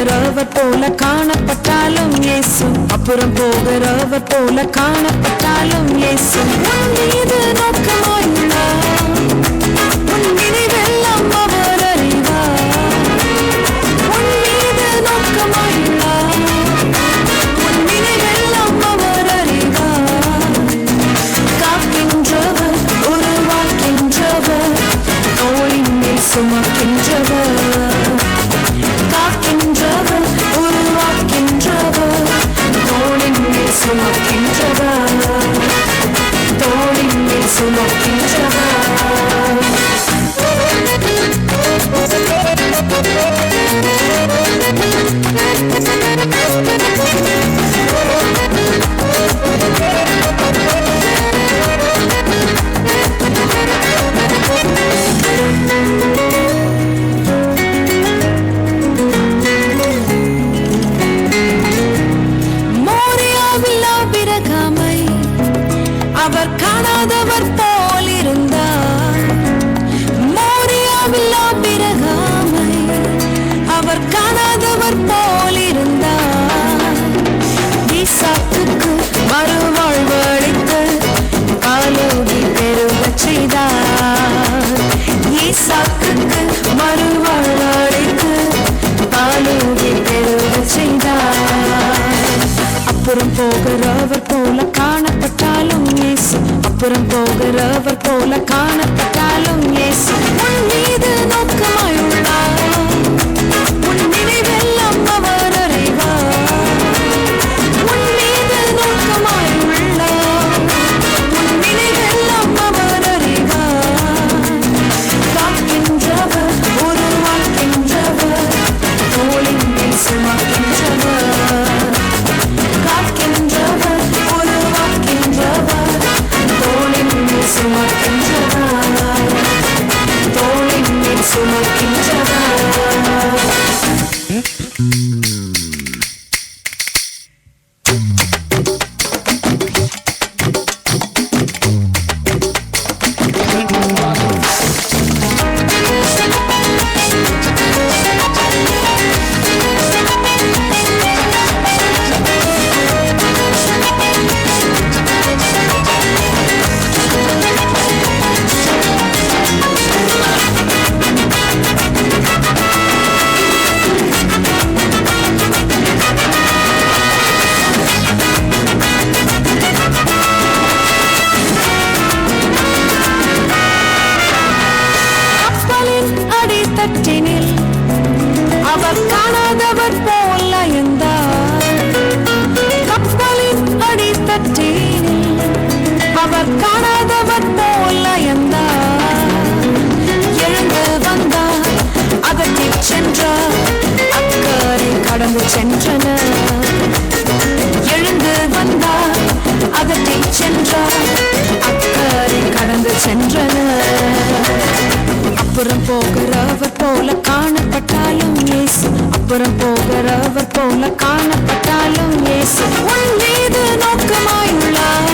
போகிறவர் போல காணப்பட்டாலும் இயேசு, அப்புறம் போகிறவர் போல காணப்பட்டாலும் இயேசு உன் மீது நோக்கமாயுள்ளார். உன் நினைவெல்லாம் அவர் அறிவார். உன் மீது நோக்கமாயுள்ளார். உன் நினைவெல்லாம் அவர் அறிவார். காக்கின்றவர், உருவாக்கின்றவர், தோளின் மேல் சுமக்கின்றவர். காக்கின்றவர், உருவாக்கின்றவர், தோளின் மேல் சுமக்கின்றவர். தோளின் மேல் சுமக்கின்றவர். அவர் காணாதவர் போல் இருந்தார். மோரியாவில் ஆபிரகாமை அவர் காணாதவர் போல் இருந்தார். ஈசாக்குக்கு மறுவாழ்வு அளித்து காலோகி பெருகச் செய்தார். ஈசாக்குக்கு மறுவாழ்வு அளித்து காலோகி பெருகச் செய்தார். அப்புறம் போகிறவர் போல காணப்பட்டாலும் இயேசு, அப்புறம் போகிறவர் போல காணப்பட்டாலும் இயேசு உன் மீது நோக்கமாயுள்ளார். உன் நினைவெல்லாம் அவர் அறிவார். உன் மீது நோக்கமாயுள்ளார். உன் நினைவெல்லாம் அவர் அறிவார். காக்கின்றவர், உருவாக்கின்றவர், தோளின் மேல் சுமக்கின்றவர். காக்கின்றவர், உருவாக்கின்றவர், தோளின் மேல் சுமக்கின்றவர். தோளின் மேல் சுமக்கின்றவர். அடித்தட்டினில் அவர் காணாதவர் போல் அயர்ந்தார். கப்பலின் அடித்தட்டினில் அவர் காணாதவர் போல் அயர்ந்தார். எழுந்து வந்தார், அகற்றிச் சென்றார், அக்கறை கடந்து சென்றனர். எழுந்து வந்தார், அகற்றிச் சென்றார், அக்கறை கடந்து சென்றனர். அப்புறம் போகிறவர் போல காணப்பட்டாலும் இயேசு, அப்புறம் போகிறவர் போல காணப்பட்டாலும் இயேசு உன் மீது நோக்கமாயுள்ளார்.